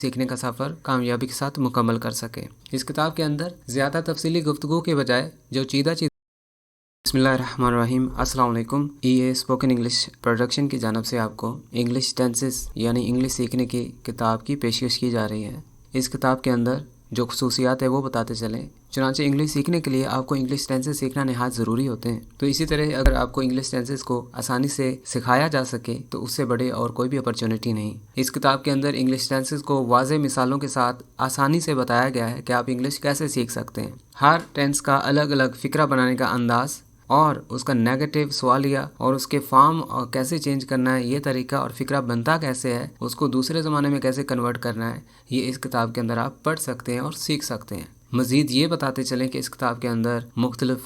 सीखने का सफ़र कामयाबी के साथ मुकम्मल कर सकें। इस किताब के अंदर ज़्यादा तफसीली गुफ्तगू के बजाय जो चीदा बिस्मिल्लाहिर्रहमानिर्रहीम अस्सलाम वालेकुम। स्पोकन इंग्लिश प्रोडक्शन की जानब से आपको इंग्लिश टेंसेस यानी इंग्लिश सीखने की किताब की पेशकश की जा रही है। इस किताब के अंदर जो खसूसियात है वो बताते चलें। चुनांचे इंग्लिश सीखने के लिए आपको इंग्लिश टेंसेस सीखना नहायत ज़रूरी होते हैं। तो इसी तरह अगर आपको इंग्लिश टेंसेस को आसानी से सिखाया जा सके तो उससे बड़े और कोई भी अपॉर्चुनिटी नहीं। इस किताब के अंदर इंग्लिश टेंसेस को वाज़ेह मिसालों के साथ आसानी से बताया गया है कि आप इंग्लिश कैसे सीख सकते हैं। हर टेंस का अलग अलग फ़िक्रा बनाने का अंदाज़ और उसका नेगेटिव सवालिया और उसके फॉर्म और कैसे चेंज करना है, ये तरीका और फ़िक्रा बनता कैसे है, उसको दूसरे ज़माने में कैसे कन्वर्ट करना है, ये इस किताब के अंदर आप पढ़ सकते हैं और सीख सकते हैं। मज़ीद ये बताते चलें कि इस किताब के अंदर मुख्तलिफ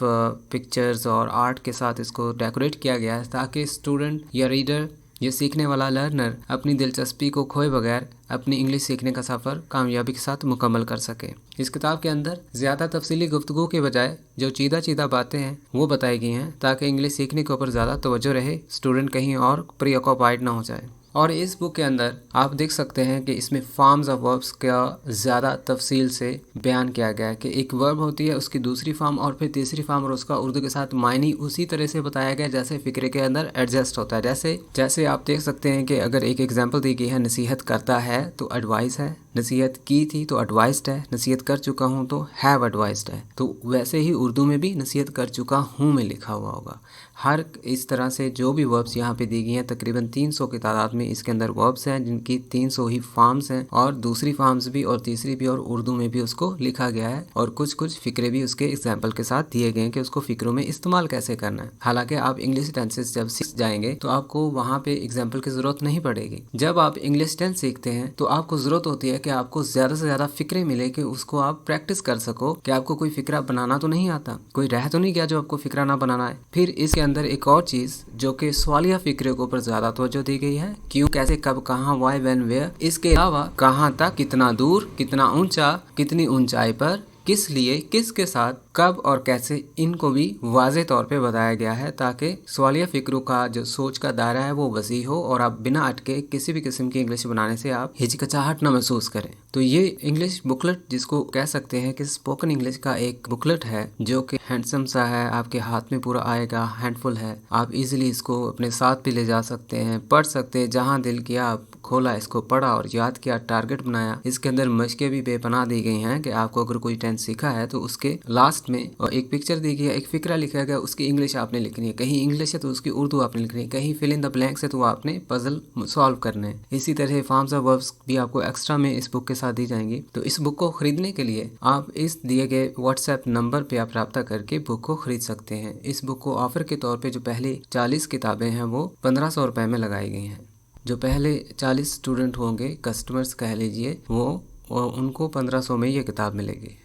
पिक्चर्स और आर्ट के साथ इसको डेकोरेट किया गया है ताकि स्टूडेंट या रीडर ये सीखने वाला लर्नर अपनी दिलचस्पी को खोए बगैर अपनी इंग्लिश सीखने का सफ़र कामयाबी के साथ मुकम्मल कर सके। इस किताब के अंदर ज़्यादा तफसीली गुफ्तगू के बजाय जो चीदा बातें हैं वो बताई गई हैं ताकि इंग्लिश सीखने के ऊपर ज़्यादा तवज्जो रहे, स्टूडेंट कहीं और प्रीऑक्युपाइड ना हो जाए। और इस बुक के अंदर आप देख सकते हैं कि इसमें फॉर्म्स ऑफ वर्ब्स का ज़्यादा तफसील से बयान किया गया है कि एक वर्ब होती है, उसकी दूसरी फॉर्म और फिर तीसरी फॉर्म और उसका उर्दू के साथ मायनी उसी तरह से बताया गया जैसे फ़िक्रे के अंदर एडजस्ट होता है। जैसे आप देख सकते हैं कि अगर एक एग्जांपल दी गई है, नसीहत करता है तो एडवाइस है, नसीहत की थी तो एडवाइस्ड है, नसीहत कर चुका हूँ तो हैव एडवाइस्ड है। तो वैसे ही उर्दू में भी नसीहत कर चुका हूँ में लिखा हुआ होगा। हर इस तरह से जो भी वर्ब्स यहाँ पे दी गई हैं, तकरीबन 300 की तादाद में इसके अंदर वर्ब्स हैं जिनकी 300 ही फॉर्म्स हैं और दूसरी फॉर्म्स भी और तीसरी भी और उर्दू में भी उसको लिखा गया है और कुछ फ़िक्रे भी उसके एग्जाम्पल के साथ दिए गए हैं कि उसको फ़िक्रों में इस्तेमाल कैसे करना है। हालांकि आप इंग्लिश टेंसेस जब सीख जाएंगे तो आपको वहाँ पे एग्जाम्पल की ज़रूरत नहीं पड़ेगी। जब आप इंग्लिश टेंस सीखते हैं तो आपको ज़रूरत होती है कि आपको ज़्यादा से ज़्यादा फ़िक्रे मिले कि उसको आप प्रैक्टिस कर सको कि आपको कोई फ़िक्रा बनाना तो नहीं आता, कोई रह तो नहीं गया जो आपको फ़िक्रा ना बनाना है। फिर इसके अंदर एक और चीज़ जो कि सवालिया फ़िक्रे के ऊपर ज़्यादा तवज्जो दी गई है, क्यों, कैसे, कब, कहाँ, वाई, व्हेन, वेयर। इसके अलावा कहाँ तक, कितना दूर, कितना ऊंचा, कितनी ऊंचाई पर, किस लिए, किसके साथ, कब और कैसे, इनको भी वाज़े तौर पे बताया गया है ताकि सवालिया फ़िक्रों का जो सोच का दायरा है वो वसी हो और आप बिना अटके किसी भी किस्म की इंग्लिश बनाने से आप हिचकिचाहट न महसूस करें। तो ये इंग्लिश बुकलेट जिसको कह सकते हैं कि स्पोकन इंग्लिश का एक बुकलेट है जो कि हैंडसम सा है, आपके हाथ में पूरा आएगा, हैंडफुल है, आप इजीली इसको अपने साथ भी ले जा सकते हैं, पढ़ सकते हैं। जहाँ दिल किया आप खोला, इसको पढ़ा और याद किया, टारगेट बनाया। इसके अंदर मशकें भी बेपनाह दी गई हैं कि आपको अगर कोई टेंस सीखा है तो उसके लास्ट में एक पिक्चर दी गई है, एक फ़िक्रा लिखा गया, उसकी इंग्लिश आपने लिखनी है। कहीं इंग्लिश है तो उसकी उर्दू आपने लिखनी है, कहीं फिल इन द ब्लैंक्स है तो आपने पजल सॉल्व करने हैं। इसी तरह फॉर्म्स ऑफ वर्ब्स भी आपको एक्स्ट्रा में इस बुक के साथ दी जाएंगी। तो इस बुक को खरीदने के लिए आप इस दिए गए व्हाट्सएप नंबर पे आप रब्ता करके बुक को खरीद सकते हैं। इस बुक को ऑफर के तौर पे जो पहली 40 किताबें हैं वो 1500 रुपए में लगाई गई हैं। जो पहले 40 स्टूडेंट होंगे, कस्टमर्स कह लीजिए, वो उनको 1500 में ये किताब मिलेगी।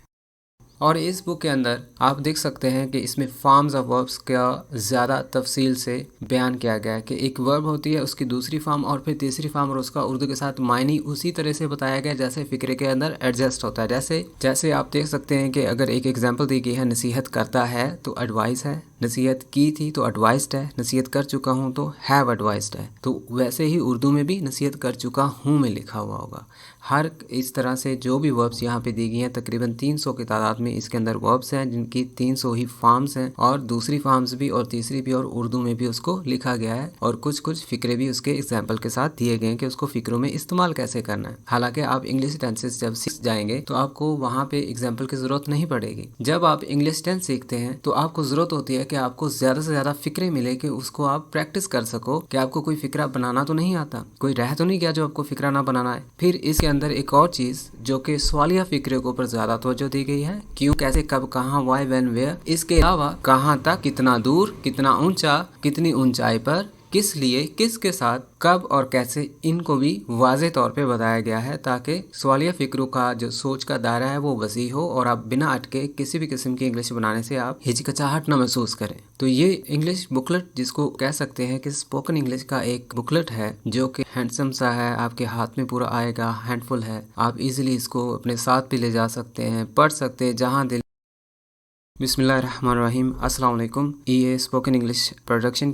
और इस बुक के अंदर आप देख सकते हैं कि इसमें फॉर्म्स ऑफ वर्ब्स का ज़्यादा तफसील से बयान किया गया है कि एक वर्ब होती है, उसकी दूसरी फॉर्म और फिर तीसरी फॉर्म और उसका उर्दू के साथ मायनी उसी तरह से बताया गया जैसे फ़िक्रे के अंदर एडजस्ट होता है। जैसे आप देख सकते हैं कि अगर एक एग्जांपल दी गई है, नसीहत करता है तो एडवाइस है, नसीहत की थी तो एडवाइस्ड है, नसीहत कर चुका हूँ तो हैव एडवाइस्ड है। तो वैसे ही उर्दू में भी नसीहत कर चुका हूँ में लिखा हुआ होगा। हर इस तरह से जो भी वर्ब्स यहाँ पे दी गई हैं, तकरीबन 300 की तादाद में इसके अंदर वर्ब्स हैं जिनकी 300 ही फॉर्म्स हैं और दूसरी फॉर्म्स भी और तीसरी भी और उर्दू में भी उसको लिखा गया है और कुछ फ़िक्रे भी उसके एग्जाम्पल के साथ दिए गए हैं कि उसको फ़िक्रों में इस्तेमाल कैसे करना है। हालांकि आप इंग्लिश टेंसेस जब सीख जाएंगे तो आपको वहाँ पे एग्जाम्पल की ज़रूरत नहीं पड़ेगी। जब आप इंग्लिश टेंस सीखते हैं तो आपको ज़रूरत होती है कि आपको ज़्यादा से ज़्यादा फ़िक्रे मिले कि उसको आप प्रैक्टिस कर सको कि आपको कोई फ़िक्रा बनाना तो नहीं आता, कोई रह तो नहीं गया जो आपको फ़िक्रा ना बनाना है। फिर इसके अंदर एक और चीज़ जो कि सवालिया फ़िक्रे के ऊपर ज़्यादा तवज्जो दी गई है, क्यों, कैसे, कब, कहाँ, वाई, व्हेन, वेयर। इसके अलावा कहाँ तक, कितना दूर, कितना ऊंचा, कितनी ऊंचाई पर, किस लिए, किसके साथ, कब और कैसे, इनको भी वाज़े तौर पे बताया गया है ताकि सवालिया फ़िक्रों का जो सोच का दायरा है वो वसी हो और आप बिना अटके किसी भी किस्म की इंग्लिश बनाने से आप हिचकिचाहट न महसूस करें। तो ये इंग्लिश बुकलेट जिसको कह सकते हैं कि स्पोकन इंग्लिश का एक बुकलेट है जो कि हैंडसम सा है, आपके हाथ में पूरा आएगा, हैंडफुल है, आप इजीली इसको अपने साथ भी ले जा सकते हैं, पढ़ सकते हैं। जहाँ दिल बिस्मिल्लाहिर्रहमानिर्रहीम अस्सलाम वालेकुम। Spoken English production